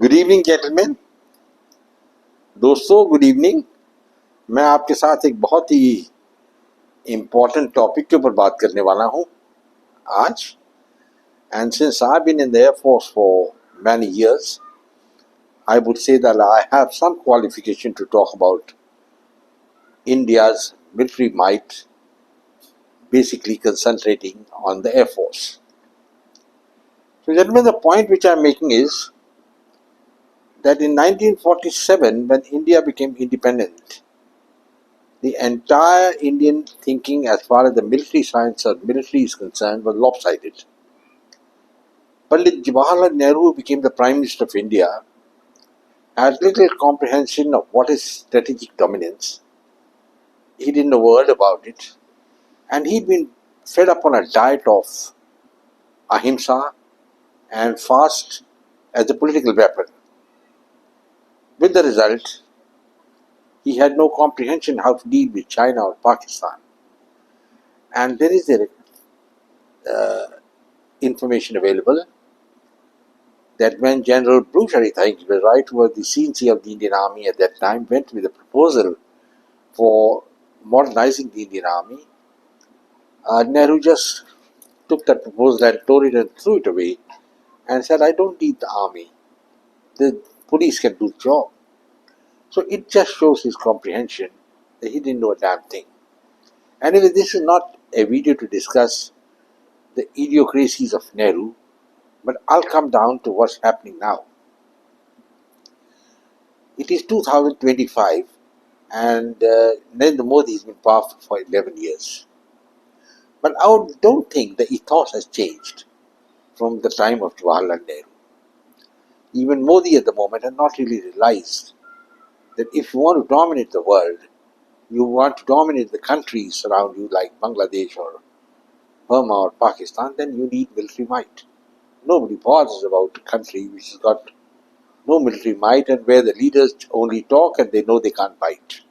Good evening gentleman. दोस्तों good evening. मैं आपके साथ एक बहुत ही इम्पोर्टेंट टॉपिक के ऊपर बात करने वाला हूँ आज। And since I been in the air force for many years, I would say that I have some qualification to talk about India's military might, basically concentrating on the Air Force. So gentlemen, the point which I am making is that in 1947, when India became independent, the entire Indian thinking as far as the military science or military is concerned was lopsided. Pandit Jawaharlal Nehru, who became the Prime Minister of India, had little comprehension of what is strategic dominance. He didn't know a word about it, and he'd been fed up on a diet of ahimsa and fast as a political weapon. With the result, he had no comprehension how to deal with China or Pakistan. And there is information available that when General Bruce, I think he was right, who was the CNC of the Indian Army at that time, went with a proposal for modernizing the Indian Army, Nehru just took that proposal and tore it and threw it away and said, I don't need the army. The police can do the job. So it just shows his comprehension that he didn't know a damn thing. Anyway, this is not a video to discuss the idiosyncrasies of Nehru, but I'll come down to what's happening now. It is 2025 and Narendra Modi has been powerful for 11 years. But I don't think the ethos has changed from the time of Jawaharlal Nehru. Even Modi at the moment has not really realized that if you want to dominate the world, you want to dominate the countries around you like Bangladesh or Burma or Pakistan, then you need military might. Nobody bothers about a country which has got no military might and where the leaders only talk and they know they can't bite.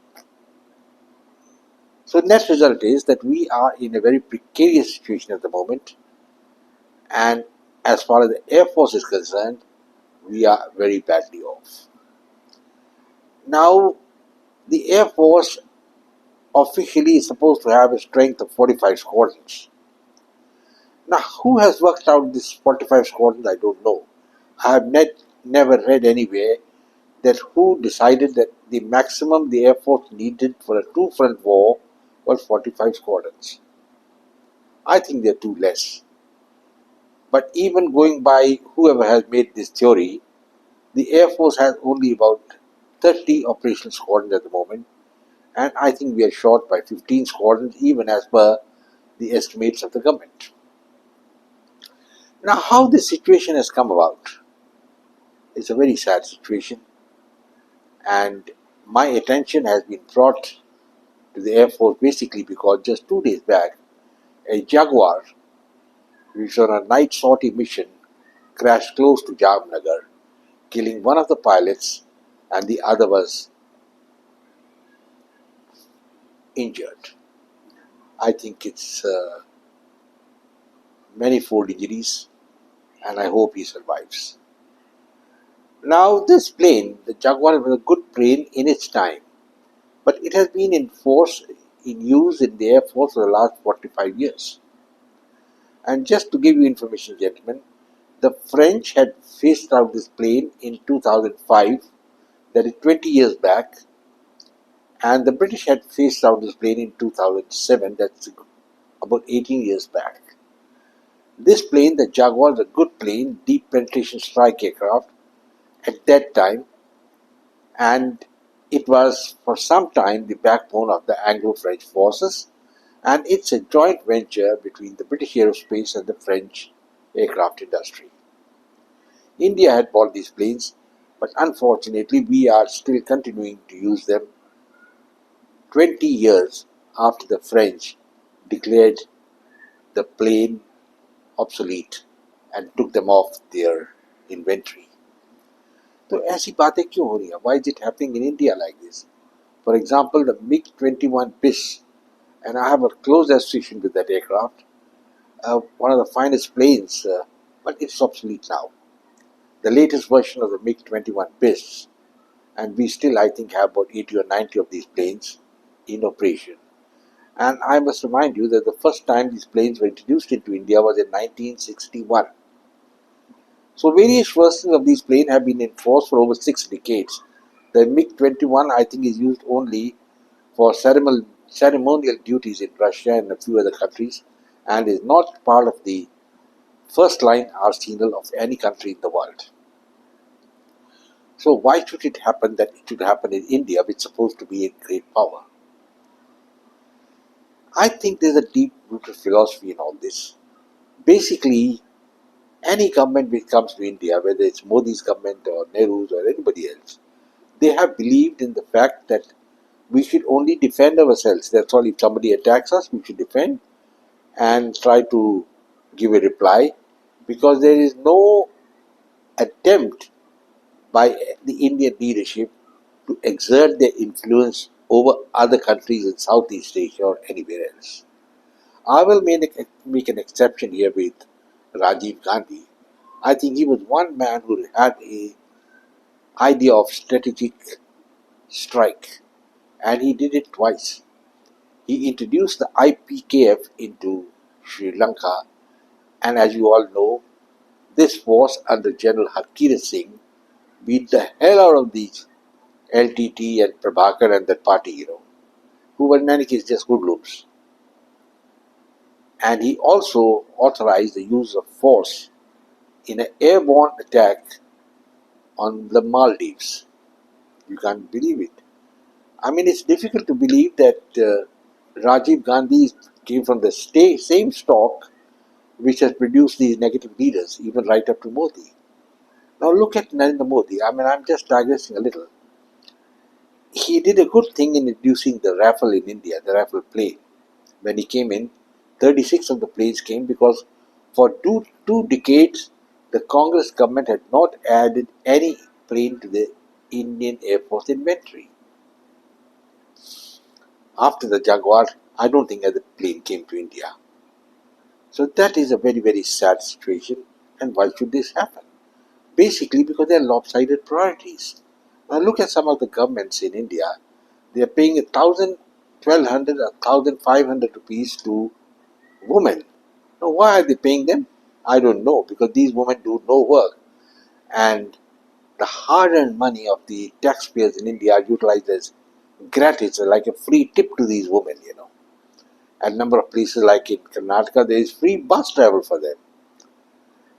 So net result is that we are in a very precarious situation at the moment, and as far as the Air Force is concerned, we are very badly off. Now, the Air Force officially is supposed to have a strength of 45 squadrons. Now, who has worked out this 45 squadrons, I don't know. I have never read anywhere that who decided that the maximum the Air Force needed for a two-front war was 45 squadrons. I think they're too less. But even going by whoever has made this theory, the Air Force has only about 30 operational squadrons at the moment, and I think we are short by 15 squadrons even as per the estimates of the government. Now, how this situation has come about is a very sad situation, and my attention has been brought to the Air Force basically because just 2 days back, a Jaguar, which was on a night sortie mission, crashed close to Jamnagar, killing one of the pilots and the other was injured. I think it's manifold injuries, and I hope he survives. Now, this plane, the Jaguar, was a good plane in its time, but it has been in use in the Air Force for the last 45 years. And just to give you information, gentlemen, the French had phased out this plane in 2005, that is 20 years back, and the British had phased out this plane in 2007, that's about 18 years back. This plane, the Jaguar, was a good plane, deep penetration strike aircraft at that time, and it was for some time the backbone of the Anglo-French forces, and it's a joint venture between the British aerospace and the French aircraft industry. India had bought these planes, but unfortunately we are still continuing to use them 20 years after the French declared the plane obsolete and took them off their inventory. So ऐसी बातें क्यों हो रही हैं? Why is it happening in India like this? For example, the MiG-21 BIS, and I have a close association with that aircraft, one of the finest planes, but it's obsolete now. the latest version of the MiG-21 BIS, and we still, I think, have about 80 or 90 of these planes in operation. And I must remind you that the first time these planes were introduced into India was in 1961. So various versions of these planes have been in force for over 6 decades. The MiG-21, I think, is used only for ceremonial duties in Russia and a few other countries, and is not part of the first line arsenal of any country in the world. So why should it happen that it should happen in India, which is supposed to be a great power? I think there's a deep-rooted philosophy in all this. Basically, any government which comes to India, whether it's Modi's government or Nehru's or anybody else, they have believed in the fact that we should only defend ourselves. That's all. If somebody attacks us, we should defend and try to give a reply, because there is no attempt by the Indian leadership to exert their influence over other countries in Southeast Asia or anywhere else. I will make an exception here with Rajiv Gandhi. I think he was one man who had a idea of strategic strike, and he did it twice. He introduced the IPKF into Sri Lanka, and as you all know, this force under General Harkirat Singh beat the hell out of these LTT and Prabhakar and that party, who were in any case just hoodlums. And he also authorized the use of force in an airborne attack on the Maldives. You can't believe it. I mean, it's difficult to believe that Rajiv Gandhi came from the same stock which has produced these negative leaders, even right up to Modi. Now look at Narendra Modi. I mean, I'm just digressing a little. He did a good thing in introducing the Rafale in India, the Rafale plane. When he came in, 36 of the planes came because for two decades, the Congress government had not added any plane to the Indian Air Force inventory. After the Jaguar, I don't think another plane came to India. So that is a very, very sad situation. And why should this happen? Basically because they are lopsided priorities. Now look at some of the governments in India. They are paying 1,000, 1,200, 1,500 rupees to women. Now why are they paying them? I don't know, because these women do no work. And the hard-earned money of the taxpayers in India are utilized as gratis, like a free tip to these women, At a number of places like in Karnataka, there is free bus travel for them.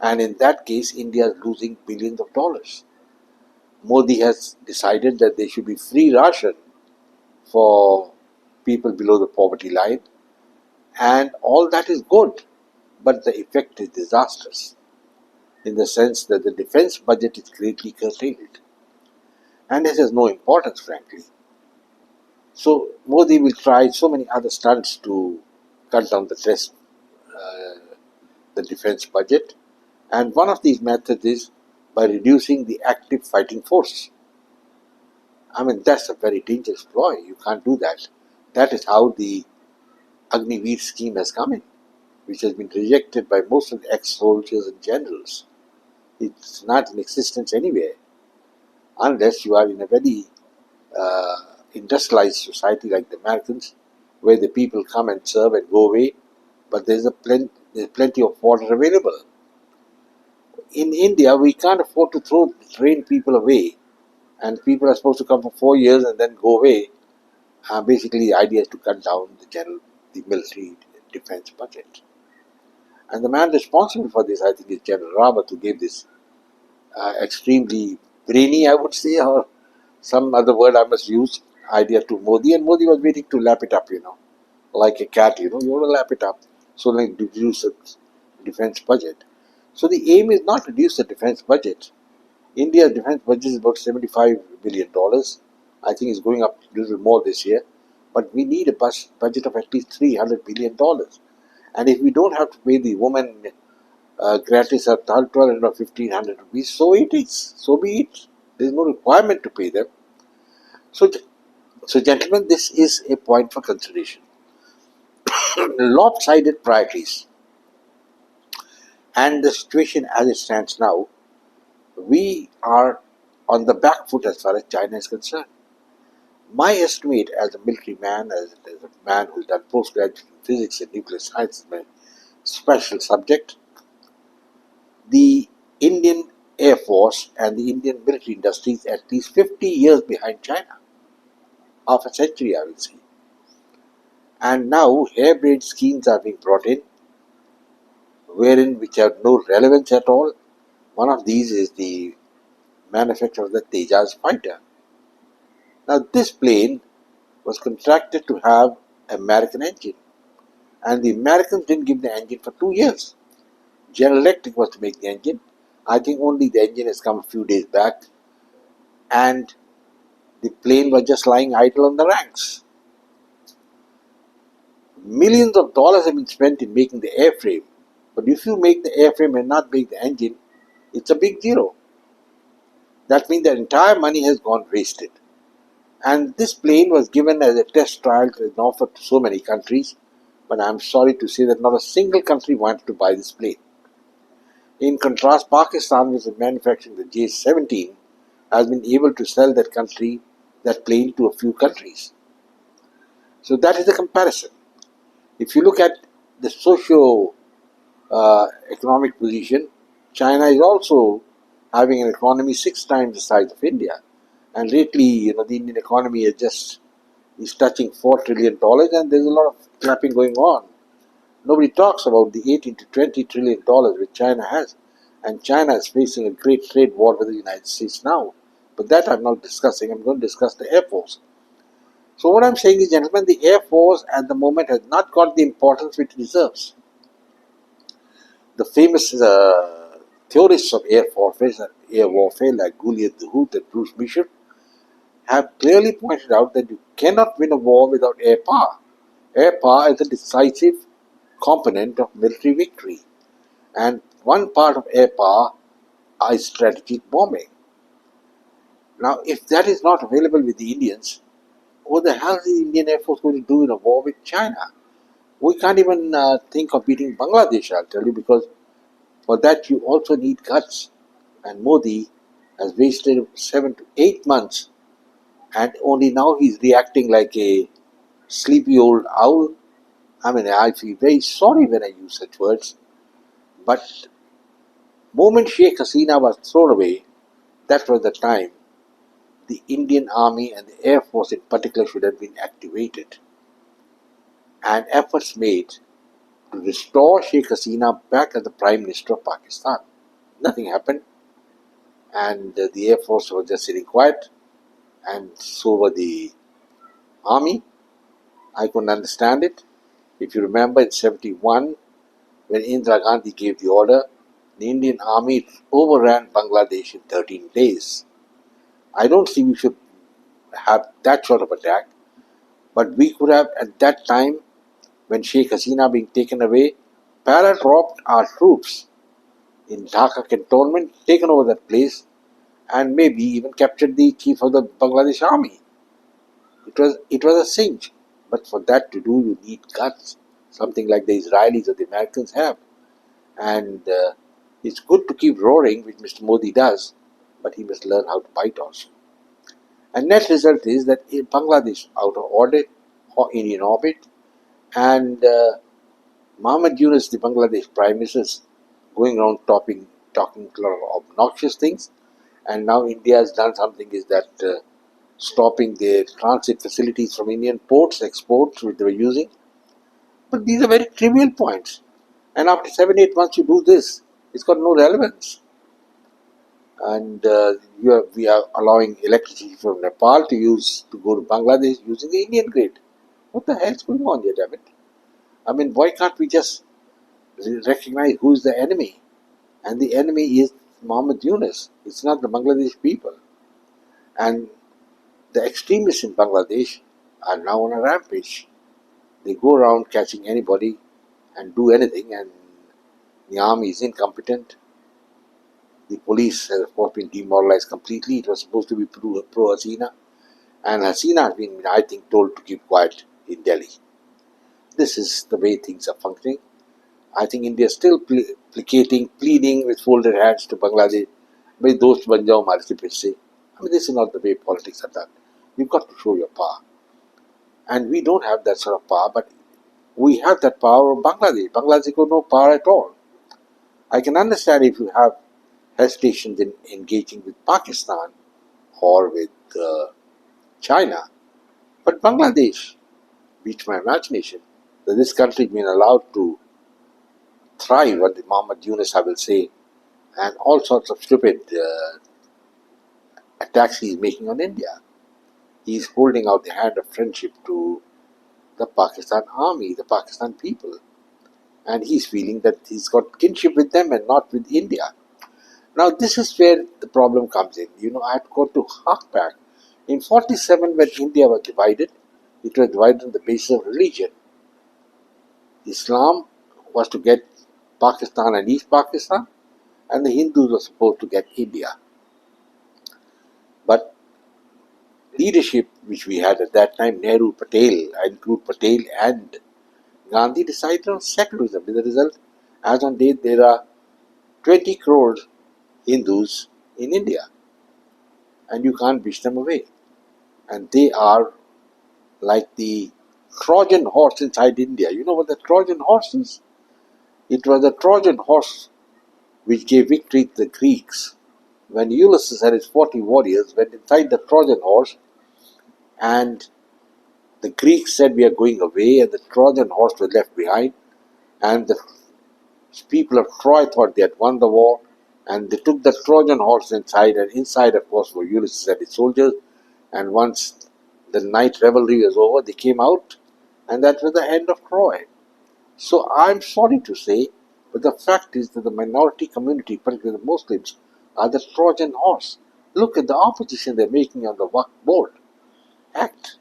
And in that case, India is losing billions of dollars. Modi has decided that there should be free ration for people below the poverty line, and all that is good, but the effect is disastrous in the sense that the defense budget is greatly curtailed, and this has no importance, frankly. So Modi will try so many other stunts to cut down the defense budget, and one of these methods is by reducing the active fighting force. I mean, that's a very dangerous ploy. You can't do that. That is how the Agniveer scheme has come in, which has been rejected by most of the ex-soldiers and generals. It's not in existence anywhere, unless you are in a very uh, industrialized society like the Americans, where the people come and serve and go away, but there's plenty of water available. In India, we can't afford to throw trained people away, and people are supposed to come for 4 years and then go away. Basically, the idea is to cut down the military defense budget. And the man responsible for this, I think, is General Rawat, who gave this extremely brainy, I would say, or some other word I must use, idea to Modi. And Modi was waiting to lap it up, like a cat, you want to lap it up. So, like, reduce the defense budget. So, the aim is not to reduce the defense budget. India's defense budget is about $75 billion. I think it's going up a little more this year. But we need a budget of at least $300 billion. And if we don't have to pay the women gratis at 1,200 or 1,500 rupees, so it is. So be it. There is no requirement to pay them. So, gentlemen, this is a point for consideration. Lopsided priorities and the situation as it stands now we are on the back foot as far as China is concerned. My estimate as a military man, as a man who's done postgraduate in physics and nuclear science, my special subject, the Indian Air Force and the Indian military industry is at least 50 years behind China. Half a century, I will say. And now harebrained schemes are being brought in, wherein which have no relevance at all. One of these is the manufacture of the Tejas fighter. Now this plane was contracted to have American engine, and the Americans didn't give the engine for 2 years. General Electric was to make the engine. I think only the engine has come a few days back, and the plane was just lying idle on the ranks. Millions of dollars have been spent in making the airframe, but if you make the airframe and not make the engine, it's a big zero. That means the entire money has gone wasted. And this plane was given as a test trial and offered to so many countries, but I'm sorry to say that not a single country wanted to buy this plane. In contrast, Pakistan, which is manufacturing the J-17, has been able to sell that plane to a few countries. So that is the comparison. If you look at the socio-economic position, China is also having an economy 6 times the size of India. And lately, the Indian economy is touching $4 trillion, and there's a lot of clapping going on. Nobody talks about the 18 to 20 trillion dollars which China has. And China is facing a great trade war with the United States now. But that I'm not discussing. I'm going to discuss the Air Force. So what I'm saying is, gentlemen, the Air Force at the moment has not got the importance which it deserves. The famous theorists of air warfare like Gulliet the Hoot and Bruce Bishop have clearly pointed out that you cannot win a war without air power. Air power is a decisive component of military victory. And one part of air power is strategic bombing. Now, if that is not available with the Indians, what the hell is the Indian Air Force going to do in a war with China? We can't even think of beating Bangladesh, I'll tell you, because for that you also need guts. And Modi has wasted 7 to 8 months, and only now he's reacting like a sleepy old owl. I mean, I feel very sorry when I use such words. But moment Sheikh Hasina was thrown away, that was the time the Indian Army and the Air Force in particular should have been activated, and efforts made to restore Sheikh Hasina back as the Prime Minister of Pakistan. Nothing happened, and the Air Force was just sitting quiet, and so were the Army. I couldn't understand it. If you remember in 71, when Indira Gandhi gave the order, the Indian Army overran Bangladesh in 13 days. I don't think we should have that sort of attack, but we could have at that time, when Sheikh Hasina being taken away, para-dropped our troops in Dhaka cantonment, taken over that place, and maybe even captured the chief of the Bangladesh army. It was a cinch, but for that to do, you need guts, something like the Israelis or the Americans have. And it's good to keep roaring, which Mr. Modi does, but he must learn how to bite also. And net result is that Bangladesh out of orbit, or Indian orbit, and Mohammed Yunus, the Bangladesh Prime Minister, is going around talking a lot of obnoxious things. And now India has done something, is that stopping their transit facilities from Indian ports, exports, which they were using. But these are very trivial points. And after 7-8 months you do this, it's got no relevance. And we are allowing electricity from Nepal to go to Bangladesh using the Indian grid. What the hell is going on here, damn it? I mean, why can't we just recognize who is the enemy? And the enemy is Mohammed Yunus. It's not the Bangladesh people. And the extremists in Bangladesh are now on a rampage. They go around catching anybody and do anything, and the army is incompetent. The police has, of course, been demoralized completely. It was supposed to be pro-Hasina, and Hasina has been, I think, told to keep quiet in Delhi. This is the way things are functioning. I think India is still pleading with folded hands to Bangladesh भाई दोस्त बन जाओ हमारे से फिर से. I mean, this is not the way politics are done. You've got to show your power. And we don't have that sort of power, but we have that power of Bangladesh. Bangladesh got no power at all. I can understand if you have hesitations in engaging with Pakistan or with China, but Bangladesh beats my imagination that this country has been allowed to thrive, what Muhammad Yunus I will say, and all sorts of stupid attacks he is making on India. He is holding out the hand of friendship to the Pakistan army, the Pakistan people, and he's feeling that he's got kinship with them and not with India. Now, this is where the problem comes in. I had got to hark back. In 47, when India was divided, it was divided on the basis of religion. Islam was to get Pakistan and East Pakistan, and the Hindus were supposed to get India. But leadership which we had at that time, Nehru, Patel, I include Patel and Gandhi, decided on secularism. With the result, as on date, there are 20 crore Hindus in India, and you can't wish them away. And they are like the Trojan horse inside India. You know what the Trojan horse is? It was the Trojan horse which gave victory to the Greeks. When Ulysses and his 40 warriors went inside the Trojan horse, and the Greeks said, "We are going away," and the Trojan horse was left behind, and the people of Troy thought they had won the war, and they took the Trojan horse inside, and inside, of course, were Ulysses and his soldiers. And once the night revelry was over, they came out, and that was the end of Troy. So I'm sorry to say, but the fact is that the minority community, particularly the Muslims, are the Trojan horse. Look at the opposition they're making on the Waqf board. Act.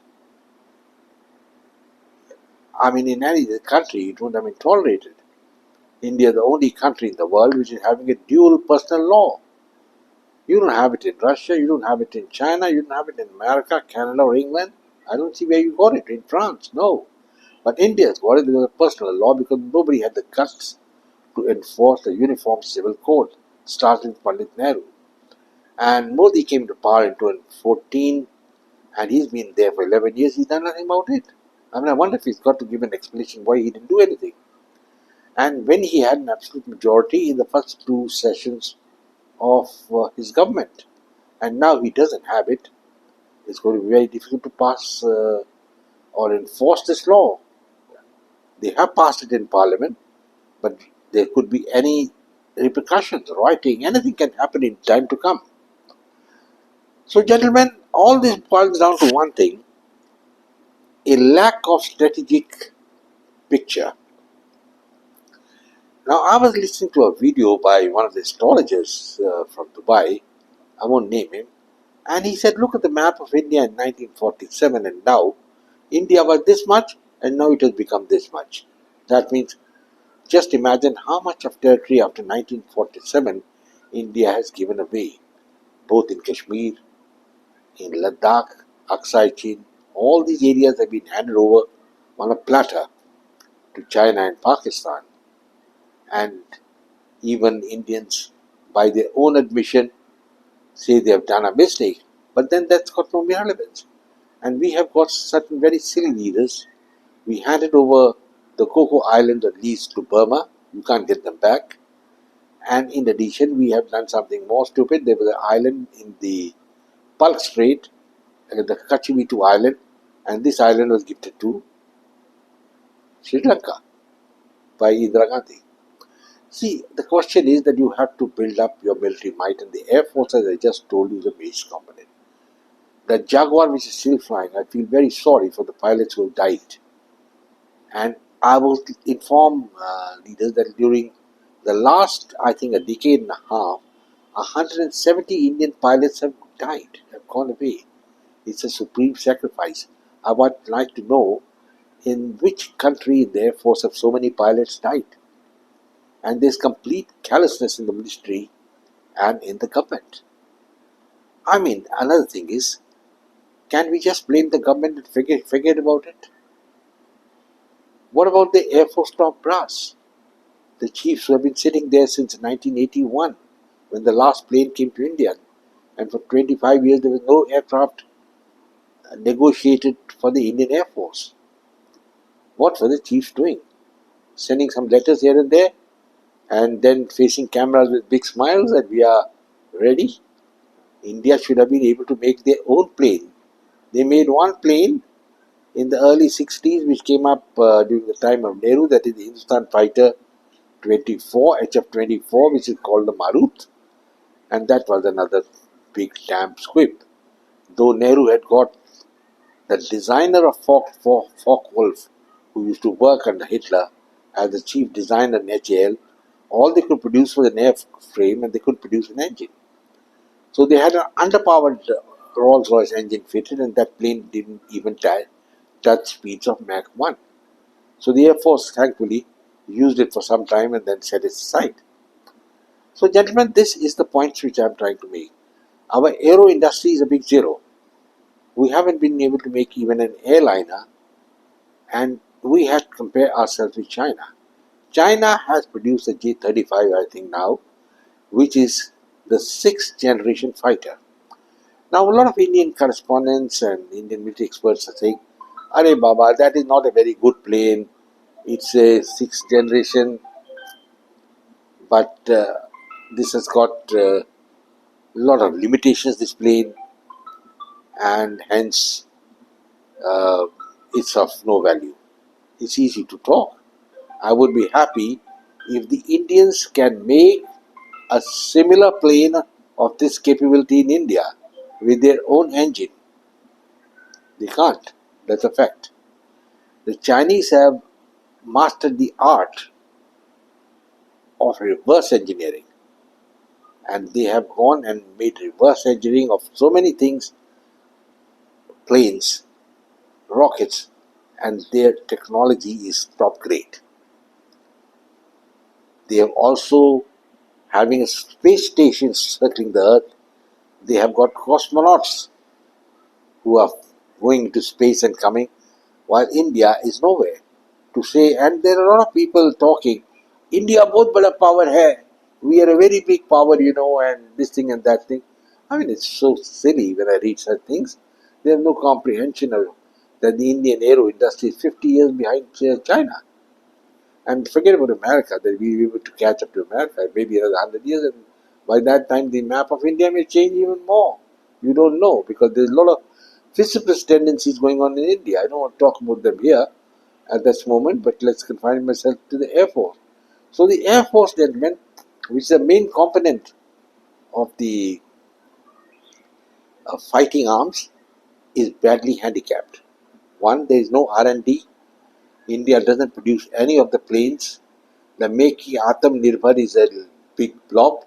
I mean, in any other country, it wouldn't have been tolerated. India is the only country in the world which is having a dual personal law. You don't have it in Russia, you don't have it in China, you don't have it in America, Canada, or England. I don't see where you got it. In France, no. But India's got it because of personal law, because nobody had the guts to enforce the uniform civil code, starting with Pandit Nehru. And Modi came to power in 2014, and he's been there for 11 years. He's done nothing about it. I mean, I wonder if he's got to give an explanation why he didn't do anything. And when he had an absolute majority in the first two sessions of his government, and now he doesn't have it, it's going to be very difficult to pass or enforce this law. They have passed it in Parliament, but there could be any repercussions, rioting, anything can happen in time to come. So, gentlemen, all this boils down to one thing: a lack of strategic picture. Now, I was listening to a video by one of the astrologers from Dubai, I won't name him, and he said, look at the map of India in 1947 and now. India was this much and now it has become this much. That means, just imagine how much of territory after 1947 India has given away, both in Kashmir, in Ladakh, Aksai Chin. All these areas have been handed over on a platter to China and Pakistan. And even Indians, by their own admission, say they have done a mistake, but then that's got no relevance. And we have got certain very silly leaders. We handed over the Cocoa Islands at least to Burma. You can't get them back. And in addition, we have done something more stupid. There was an island in the Palk Strait, the Kachivitu Island, and this island was gifted to Sri Lanka by Indira Gandhi. See, the question is that you have to build up your military might, and the Air Force, as I just told you, is a base component. The Jaguar, which is still flying, I feel very sorry for the pilots who have died. And I will inform leaders that during the last, I think, a decade and a half, 170 Indian pilots have died, have gone away. It's a supreme sacrifice. I would like to know in which country in the Air Force have so many pilots died. And there's complete callousness in the military and in the government. I mean, another thing is, can we just blame the government and forget about it? What about the Air Force top brass? The chiefs who have been sitting there since 1981, when the last plane came to India. And for 25 years, there was no aircraft negotiated for the Indian Air Force. What were the chiefs doing? Sending some letters here and there, and then facing cameras with big smiles that we are ready. India should have been able to make their own plane. They made one plane in the early 60s, which came up during the time of Nehru, that is the Hindustan Fighter 24, HF-24, which is called the Marut, and that was another big damn squib. Though Nehru had got the designer of Focke-Wulf, who used to work under Hitler as the chief designer in HAL, all they could produce was an airframe and they couldn't produce an engine. So they had an underpowered Rolls-Royce engine fitted, and that plane didn't even touch speeds of Mach 1. So the Air Force thankfully used it for some time and then set it aside. So gentlemen, this is the point which I am trying to make. Our aero industry is a big zero. We haven't been able to make even an airliner, and we had to compare ourselves with China. China has produced a J-35, I think now, which is the 6th generation fighter. Now, a lot of Indian correspondents and Indian military experts are saying, "Arey Baba, that is not a very good plane. It's a 6th generation, but this has got a lot of limitations, this plane, and hence uh, it's of no value." It's easy to talk. I would be happy if the Indians can make a similar plane of this capability in India with their own engine. They can't. That's a fact. The Chinese have mastered the art of reverse engineering, and they have gone and made reverse engineering of so many things, planes, rockets, and their technology is top grade. They have also having a space station circling the earth. They have got cosmonauts who are going to space and coming, while India is nowhere. To say, and there are a lot of people talking, India बहुत बड़ा power है, we are a very big power, and this thing and that thing. I mean, it's so silly when I read such things. They have no comprehension of that the Indian aero industry is 50 years behind China. And forget about America, that we will be able to catch up to America, maybe another 100 years, and by that time the map of India may change even more. You don't know, because there's a lot of fiscipus tendencies going on in India. I don't want to talk about them here at this moment, but let's confine myself to the Air Force. So the Air Force, gentlemen, which is the main component of the fighting arms, is badly handicapped. One, there is no R&D. India doesn't produce any of the planes. The Make Atam Nirbhar is a big blob.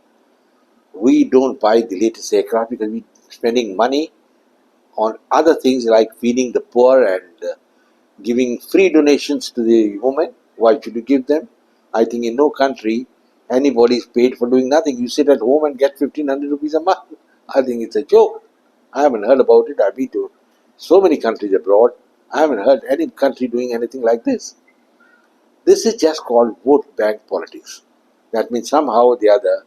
We don't buy the latest aircraft because we're spending money on other things like feeding the poor and giving free donations to the women. Why should you give them? I think in no country anybody is paid for doing nothing. You sit at home and get 1,500 rupees a month. I think it's a joke. I haven't heard about it. I've been to so many countries abroad. I haven't heard any country doing anything like this. This is just called vote bank politics. That means somehow or the other,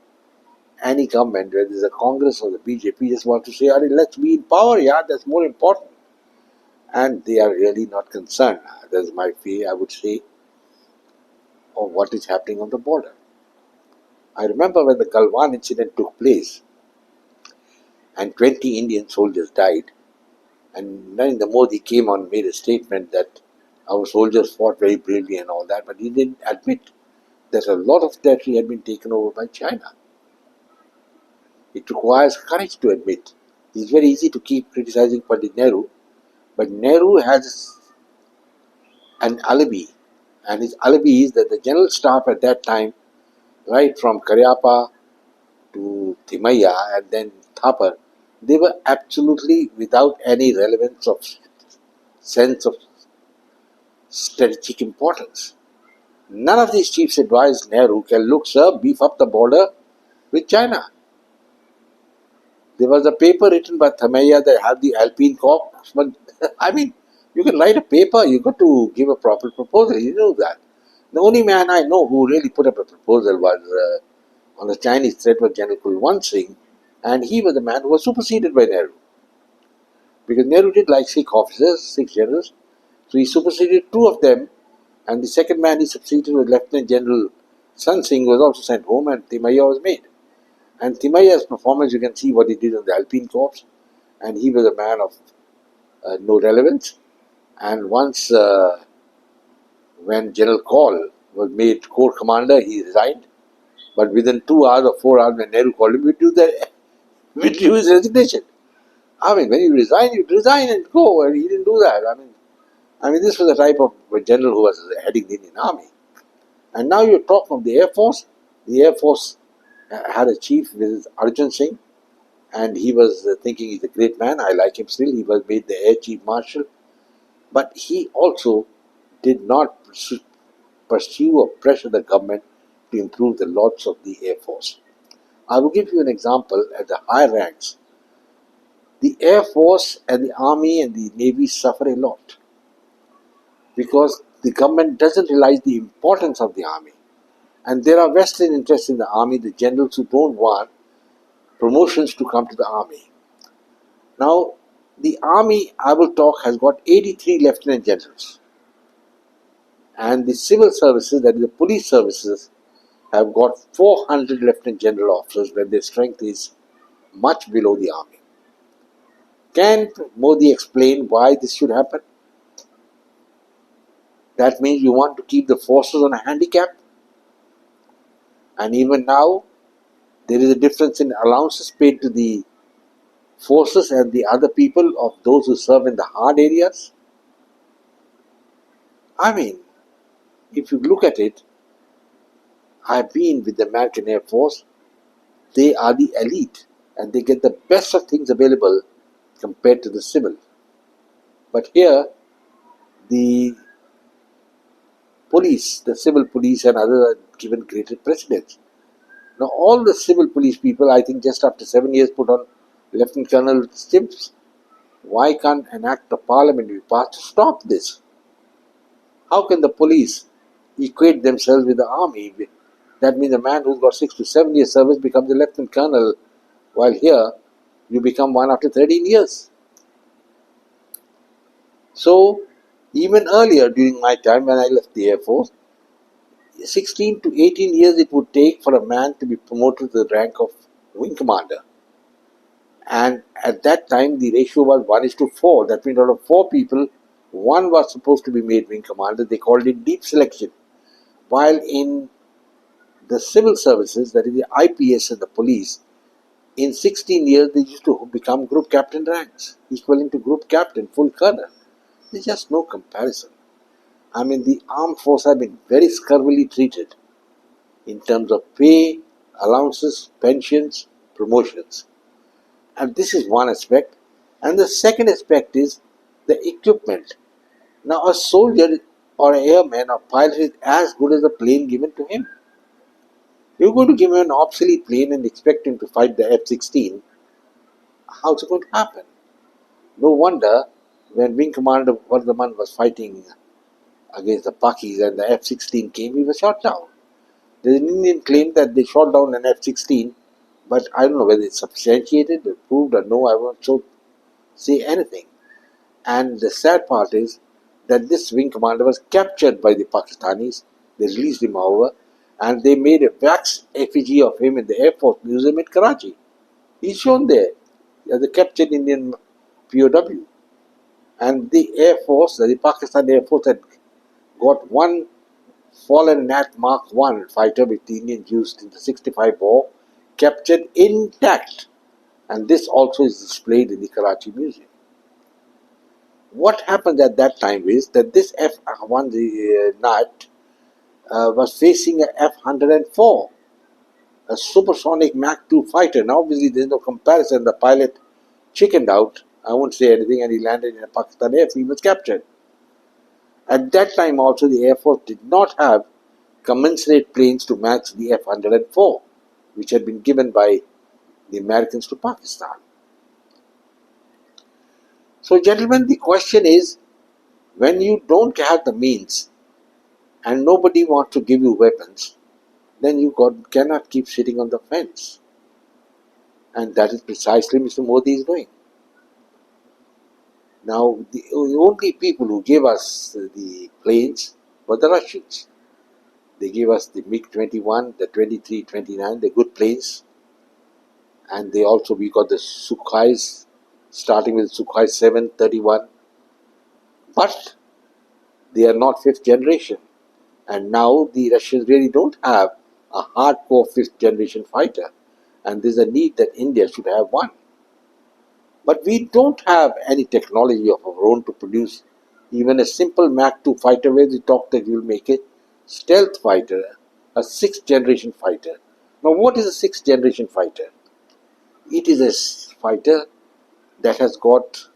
any government, whether it's a Congress or the BJP, just wants to say, let's be in power, yeah, that's more important. And they are really not concerned, that's my fear, I would say, of what is happening on the border. I remember when the Galwan incident took place and 20 Indian soldiers died, and Narendra Modi came on and made a statement that our soldiers fought very bravely and all that, but he didn't admit that a lot of territory had been taken over by China. It requires courage to admit. It's very easy to keep criticizing Pandit Nehru, but Nehru has an alibi, and his alibi is that the general staff at that time, right from Karyapa to Timaya and then Thapar, they were absolutely without any relevance of sense of strategic importance. None of these chiefs advised Nehru, look sir, beef up the border with China. There was a paper written by Thamaiya that had the Alpine Corps, but I mean, you can write a paper, you got to give a proper proposal, you know that. The only man I know who really put up a proposal was on the Chinese threat was General Kulwant Singh, and he was the man who was superseded by Nehru. Because Nehru did like Sikh officers, Sikh generals, so he superseded two of them, and the second man he succeeded was Lieutenant General Sun Singh, who was also sent home, and Timaya was made. And Timaya's performance, you can see what he did on the Alpine Corps, and he was a man of no relevance. And once, when General Kaul was made Corps Commander, he resigned. But within 2 hours or 4 hours, when Nehru called him, withdrew his resignation. I mean, when you resign and go, and he didn't do that. This was the type of general who was heading the Indian Army. And now you talk of the Air Force. The Air Force had a chief with Arjun Singh, and he was thinking he's a great man. I like him still. He was made the Air Chief Marshal. But he also did not pursue or pressure the government to improve the lots of the Air Force. I will give you an example at the higher ranks. The Air Force and the Army and the Navy suffer a lot because the government doesn't realize the importance of the Army. And there are vested interests in the Army, the generals who don't want promotions to come to the Army. Now, the Army, I will talk, has got 83 Lieutenant Generals. And the civil services, that is the police services, have got 400 Lieutenant General officers when their strength is much below the Army. Can Modi explain why this should happen? That means you want to keep the forces on a handicap. And even now, there is a difference in allowances paid to the forces and the other people of those who serve in the hard areas. If you look at it, I've been with the American Air Force. They are the elite and they get the best of things available compared to the civil. But here, the police, the civil police and others are given greater precedence. Now, all the civil police people, I think just after 7 years, put on Lieutenant Colonel stimps. Why can't an act of parliament be passed to stop this? How can the police equate themselves with the army? That means a man who's got 6 to 7 years service becomes a lieutenant colonel, while here you become one after 13 years. So, even earlier during my time when I left the Air Force, 16 to 18 years it would take for a man to be promoted to the rank of wing commander. And at that time the ratio was 1:4. That means out of 4 people, 1 was supposed to be made wing commander. They called it deep selection. While in the civil services, that is the IPS and the police, in 16 years they used to become group captain ranks, equivalent to group captain, full colonel. There's just no comparison. The armed force have been very scurvily treated in terms of pay, allowances, pensions, promotions. And this is one aspect. And the second aspect is the equipment. Now, a soldier or an airman or pilot is as good as the plane given to him. You're going to give him an obsolete plane and expect him to fight the F-16. How's it going to happen? No wonder when Wing Commander Vardhaman was fighting against the Pakis and the F-16 came, he was shot down. There's an Indian claim that they shot down an F-16, but I don't know whether it's substantiated, or proved or no, I won't say anything. And the sad part is that this wing commander was captured by the Pakistanis. They released him, however, and they made a wax effigy of him in the Air Force Museum in Karachi. He's shown there as a captured Indian POW. And the Air Force, the Pakistan Air Force, had got one fallen Nat Mark I fighter which the Indians used in the 65 war, captured intact. And this also is displayed in the Karachi Museum. What happened at that time is that this F-1 Nat was facing a F-104, a supersonic Mach 2 fighter. Now, obviously, there is no comparison. The pilot chickened out, I won't say anything, and he landed in a Pakistan airfield. He was captured. At that time also, the Air Force did not have commensurate planes to match the F-104, which had been given by the Americans to Pakistan. So, gentlemen, the question is, when you don't have the means and nobody wants to give you weapons, then cannot keep sitting on the fence. And that is precisely Mr. Modi is doing. Now, the only people who gave us the planes were the Russians. They gave us the MiG-21, the 23, 29, the good planes. And we got the Sukhais, starting with Sukhai 731. But they are not fifth generation. And now the Russians really don't have a hardcore fifth generation fighter. And there's a need that India should have one. But we don't have any technology of our own to produce even a simple Mach 2 fighter where we talk that we will make a stealth fighter, a sixth generation fighter. Now, what is a sixth generation fighter? It is a fighter that has got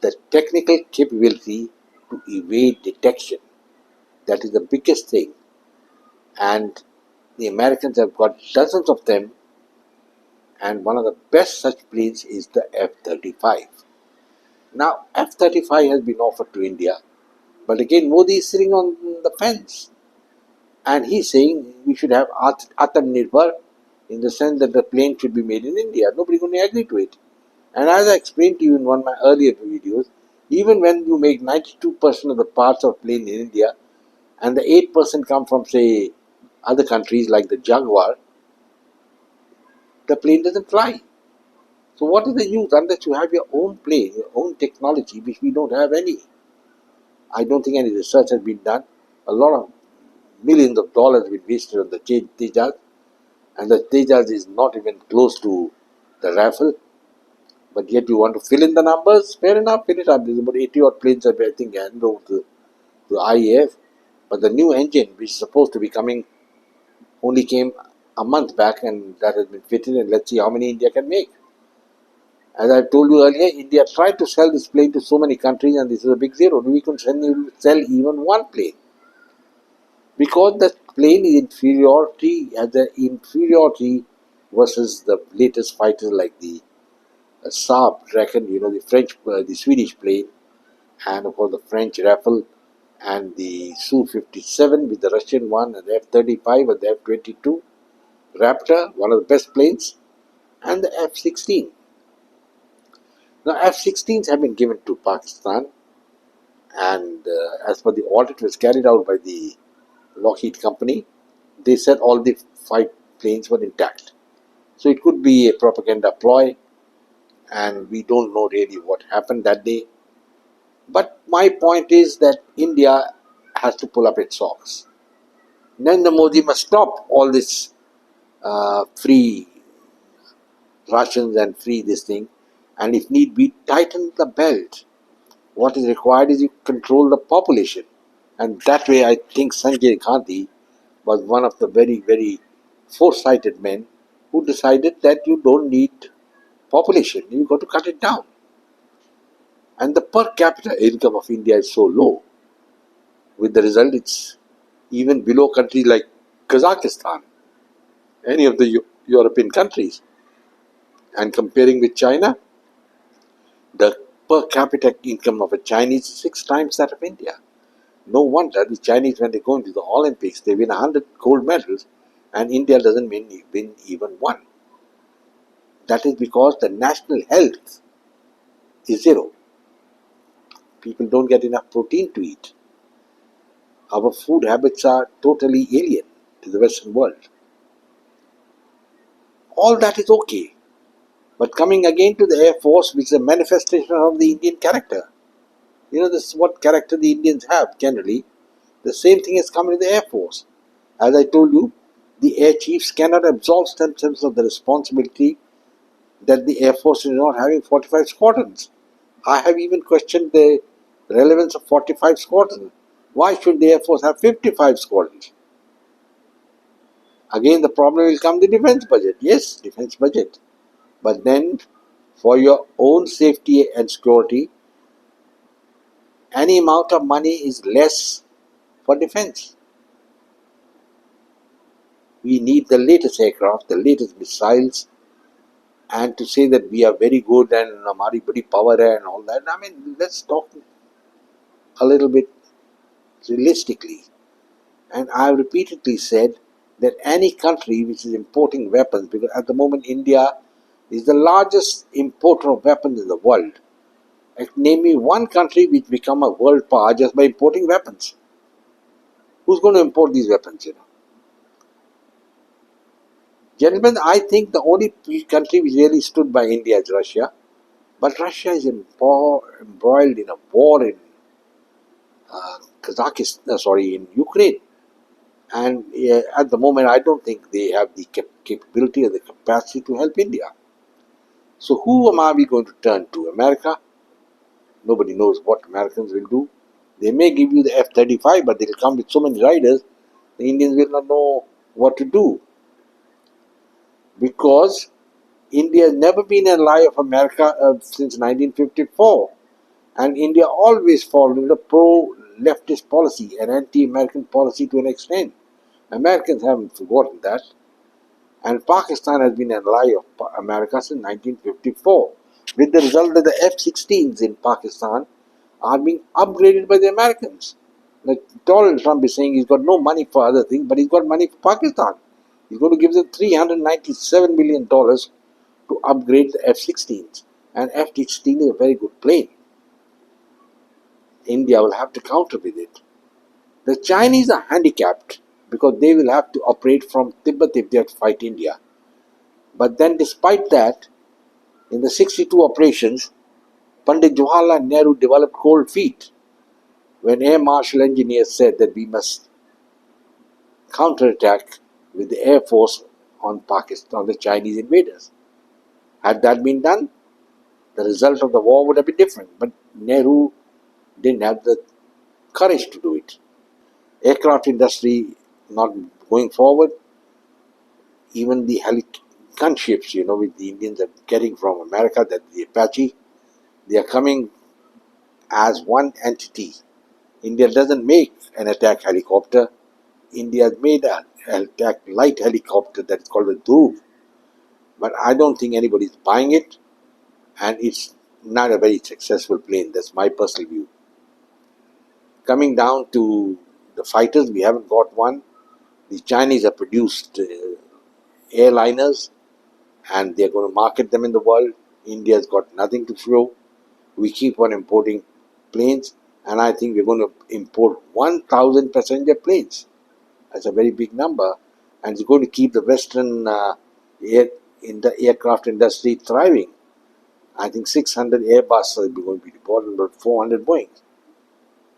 the technical capability to evade detection. That is the biggest thing. And the Americans have got dozens of them, and one of the best such planes is the F-35. Now, F-35 has been offered to India, but again Modi is sitting on the fence, and he's saying we should have Atmanirbhar in the sense that the plane should be made in India. Nobody going to agree to it. And as I explained to you in one of my earlier videos, even when you make 92% of the parts of plane in India, and the 8% come from, say, other countries like the Jaguar, the plane doesn't fly. So what is the use unless you have your own plane, your own technology, which we don't have any? I don't think any research has been done. A lot of millions of dollars have been wasted on the Tejas, and the Tejas is not even close to the Rifle. But yet you want to fill in the numbers? Fair enough, fill it up. There's about 80 odd planes I think handed over to IAF. But the new engine, which is supposed to be coming, only came a month back, and that has been fitted, and let's see how many India can make. As I told you earlier, India tried to sell this plane to so many countries, and this is a big zero. We can sell even one plane. Because the plane is inferiority versus the latest fighters like the Saab Draken, the Swedish plane, and of course the French Rafale, and the Su-57 with the Russian one, and the F-35 and the F-22, Raptor, one of the best planes, and the F-16. Now, F-16s have been given to Pakistan, and as per the audit was carried out by the Lockheed Company, they said all the 5 planes were intact. So it could be a propaganda ploy, and we don't know really what happened that day. But my point is that India has to pull up its socks. Narendra Modi must stop all this free rations and free this thing, and if need be, tighten the belt. What is required is you control the population, and that way I think Sanjay Gandhi was one of the very, very foresighted men who decided that you don't need population, you got to cut it down. And the per capita income of India is so low, with the result it's even below countries like Kazakhstan, any of the European countries. And comparing with China, the per capita income of a Chinese is 6 times that of India. No wonder the Chinese, when they go into the Olympics, they win 100 gold medals, and India doesn't win even one. That is because the national health is zero. People don't get enough protein to eat. Our food habits are totally alien to the Western world. All that is okay. But coming again to the Air Force, which is a manifestation of the Indian character. This is what character the Indians have generally. The same thing has come in the Air Force. As I told you, the Air Chiefs cannot absolve themselves of the responsibility that the Air Force is not having 45 squadrons. I have even questioned the relevance of 45 squadrons. Why should the Air Force have 55 squadrons? Again, the problem will come the defense budget. Yes, defense budget. But then, for your own safety and security, any amount of money is less for defense. We need the latest aircraft, the latest missiles, and to say that we are very good and hamari badi power hai and all that. Let's talk a little bit realistically. And I have repeatedly said that any country which is importing weapons, because at the moment India is the largest importer of weapons in the world. Name me one country which become a world power just by importing weapons. Who's going to import these weapons? Gentlemen, I think the only country which really stood by India is Russia. But Russia is embroiled in a war in in Ukraine. And at the moment, I don't think they have the capability or the capacity to help India. So who am we going to turn to? America? Nobody knows what Americans will do. They may give you the F-35, but they'll come with so many riders, the Indians will not know what to do. Because India has never been an ally of America since 1954. And India always followed a pro-leftist policy, an anti-American policy to an extent. Americans haven't forgotten that. And Pakistan has been an ally of America since 1954, with the result that the F-16s in Pakistan are being upgraded by the Americans. Like Donald Trump is saying he's got no money for other things, but he's got money for Pakistan. He's going to give them $397 million to upgrade the F-16s. And F-16 is a very good plane. India will have to counter with it. The Chinese are handicapped because they will have to operate from Tibet if they have to fight India. But then despite that, in the 62 operations, Pandit Jawaharlal Nehru developed cold feet when Air Marshal engineers said that we must counterattack with the Air Force on Pakistan, the Chinese invaders. Had that been done, the result of the war would have been different. But Nehru didn't have the courage to do it. Aircraft industry not going forward, even the gunships, which the Indians are getting from America, that the Apache, they are coming as one entity. India doesn't make an attack helicopter. India has made an attack light helicopter that's called a Dhruv. But I don't think anybody's buying it, and it's not a very successful plane. That's my personal view. Coming down to the fighters, we haven't got one. The Chinese have produced airliners, and they're going to market them in the world. India's got nothing to show. We keep on importing planes, and I think we're going to import 1,000 passenger planes. That's a very big number, and it's going to keep the Western aircraft industry thriving. I think 600 Airbus are going to be reported, but 400 Boeing.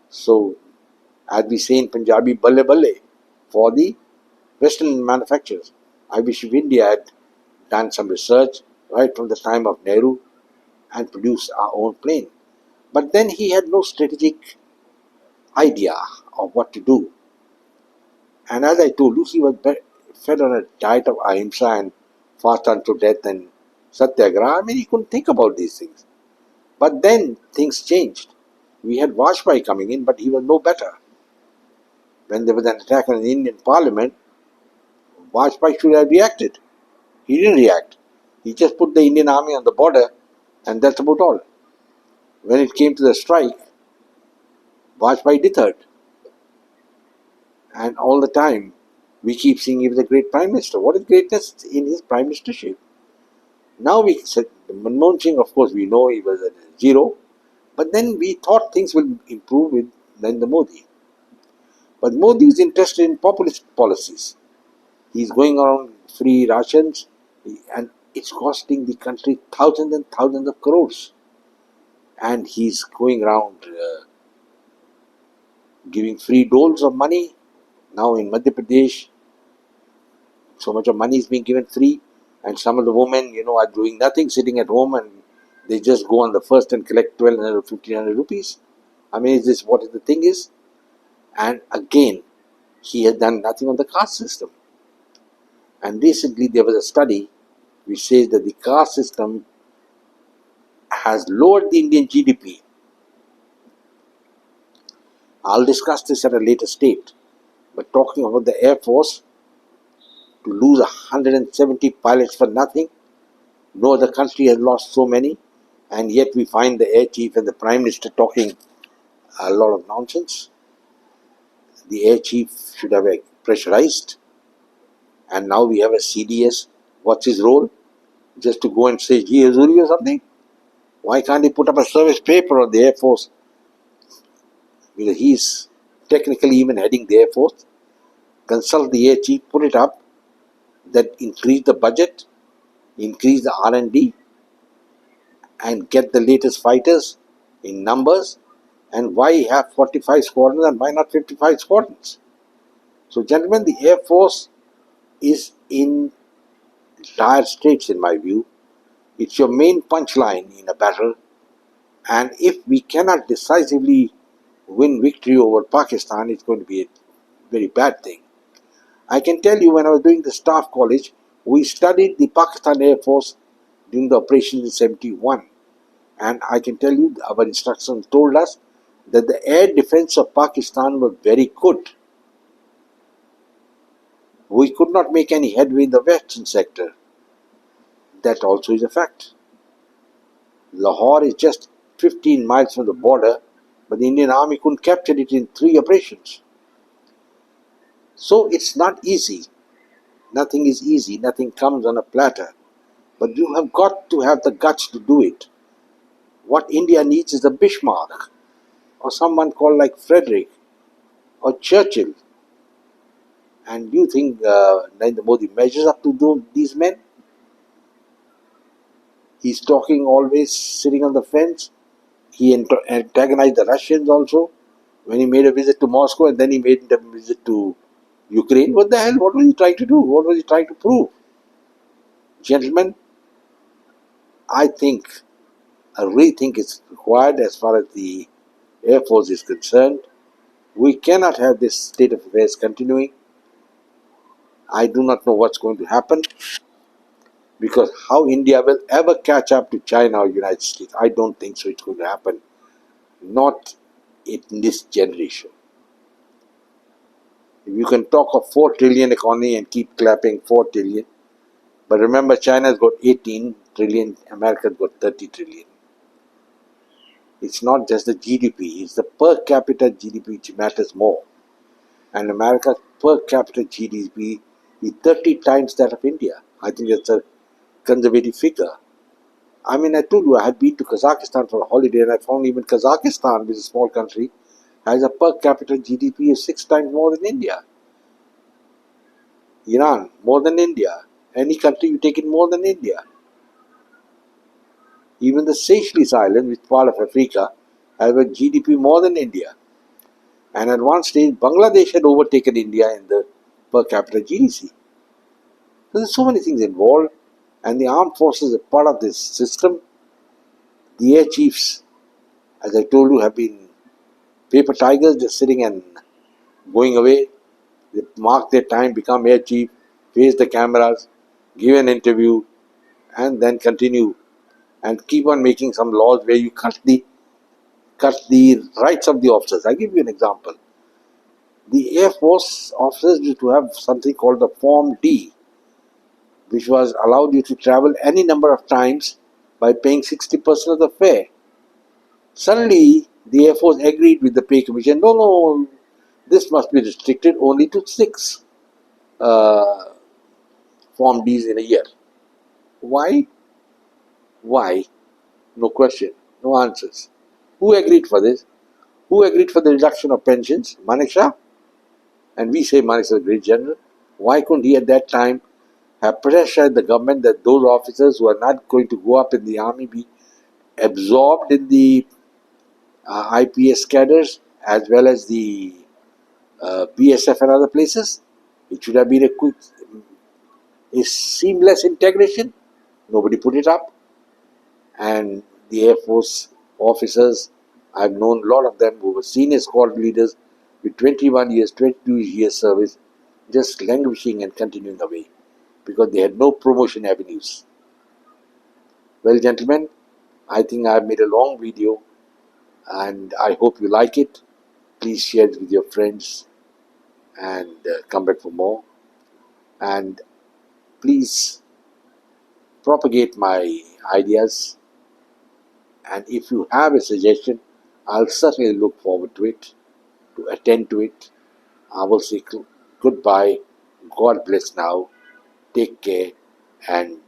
So, as we say in Punjabi, balle balle for the Western manufacturers. I wish if India had done some research right from the time of Nehru and produced our own plane. But then he had no strategic idea of what to do. And as I told you, he was fed on a diet of ahimsa and fast unto death and satyagraha. I mean, he couldn't think about these things. But then things changed. We had Vajpayee coming in, but he was no better. When there was an attack on the Indian Parliament, Vajpayee should have reacted. He didn't react. He just put the Indian army on the border, and that's about all. When it came to the strike, Vajpayee deterred. And all the time, we keep seeing he was a great Prime Minister. What is greatness in his Prime Ministership? Now we said, Manmohan Singh, of course, we know he was at zero. But then we thought things will improve with Narendra Modi. But Modi is interested in populist policies. He's going around free rations, and it's costing the country thousands and thousands of crores. And he's going around giving free doles of money. Now in Madhya Pradesh, so much of money is being given free, and some of the women, are doing nothing, sitting at home, and they just go on the first and collect 1,200 or 1,500 rupees. I mean, is this what the thing is? And again, he has done nothing on the caste system. And recently there was a study which says that the caste system has lowered the Indian GDP. I'll discuss this at a later stage. But talking about the Air Force, to lose 170 pilots for nothing, no other country has lost so many, and yet we find the Air Chief and the Prime Minister talking a lot of nonsense. the air chief should have pressurized, and now we have a CDS. What's his role? Just to go and say, gee, Azuri or something? Why can't he put up a service paper on the Air Force? Because he's technically even heading the Air Force. Consult the air chief, put it up, that increase the budget, increase the R&D, and get the latest fighters in numbers. And why have 45 squadrons and why not 55 squadrons? So, gentlemen, the Air Force is in dire straits, in my view. It's your main punchline in a battle. And if we cannot decisively win victory over Pakistan, it's going to be a very bad thing. I can tell you, when I was doing the staff college, we studied the Pakistan Air Force during the operations in 71. And I can tell you, our instructions told us that the air defense of Pakistan was very good. We could not make any headway in the western sector. That also is a fact. Lahore is just 15 miles from the border, but the Indian Army couldn't capture it in 3 operations. So it's not easy. Nothing is easy. Nothing comes on a platter. But you have got to have the guts to do it. What India needs is a Bismarck, or someone called like Frederick, or Churchill. And do you think Narendra Modi measures up to these men? He's talking always sitting on the fence. He antagonized the Russians also when he made a visit to Moscow, and then he made a visit to Ukraine. What the hell? What was he trying to do? What was he trying to prove? Gentlemen, I think a rethink is required as far as the Air Force is concerned. We cannot have this state of affairs continuing. I do not know what's going to happen, because how India will ever catch up to China or United States, I don't think so. It's going to happen. Not in this generation. You can talk of 4 trillion economy and keep clapping 4 trillion. But remember, China's got 18 trillion, America's got 30 trillion. It's not just the GDP, it's the per capita GDP which matters more. And America's per capita GDP is 30 times that of India. I think that's a conservative figure. I mean, I told you I had been to Kazakhstan for a holiday, and I found even Kazakhstan, which is a small country, has a per capita GDP of 6 times more than India. Iran, more than India. Any country you take it more than India. Even the Seychelles Island, which is part of Africa, has a GDP more than India. And at one stage, Bangladesh had overtaken India in the per capita GDP. So there's so many things involved, and the armed forces are part of this system. The air chiefs, as I told you, have been paper tigers, just sitting and going away. They mark their time, become air chief, face the cameras, give an interview, and then continue and keep on making some laws where you cut the rights of the officers. I'll give you an example. The Air Force officers used to have something called the Form D, which was allowed you to travel any number of times by paying 60% of the fare. Suddenly, the Air Force agreed with the pay commission, no, this must be restricted only to 6 Form Ds in a year. Why? Why? No question, no answers. Who agreed for this? Who agreed for the reduction of pensions? Manek Shah? And we say Manek is a great general. Why couldn't he at that time have pressured the government that those officers who are not going to go up in the army be absorbed in the IPS cadres as well as the BSF and other places? It should have been a seamless integration. Nobody put it up. And the Air Force officers, I've known a lot of them who were senior squad leaders with 21 years, 22 years service, just languishing and continuing away because they had no promotion avenues. Well, gentlemen, I think I've made a long video and I hope you like it. Please share it with your friends and come back for more. And please propagate my ideas. And if you have a suggestion, I'll certainly look forward to it, to attend to it, I will say goodbye. God bless now. Take care and